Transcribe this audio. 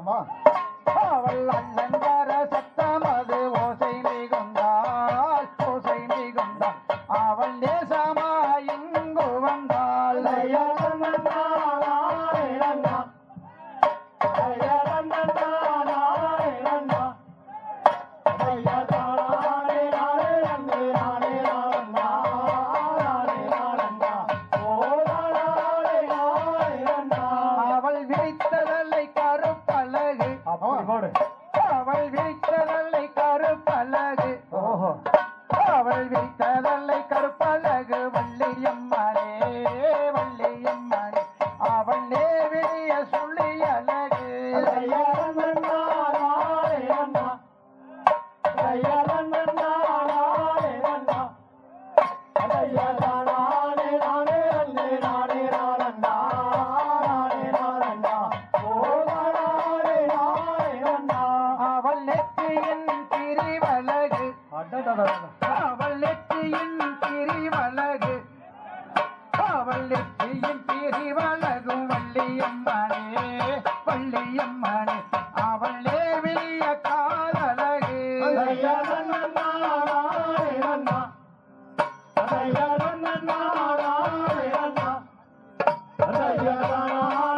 அவள் அலங்கார சத்தம் அது ஓசை மிகுந்தாள் அவள் நேசமாய் இங்கு வந்தாள் அவள் விரித்ததல்லை கருப்பழகு அவள் விரித்ததல்லை கருப்பழகு அவள் விரித்ததல்லை கருப்பழகு வள்ளியம்மனே அவள் நேவிய சுள்ளி அழகு அவள் நெற்றியின் பிரிவழகு அவள் நெற்றியின் பிரிவழகு அவள் நெற்றியின் பிரிவழகும் வள்ளியம்மனே அவள் நேவிய காலழகு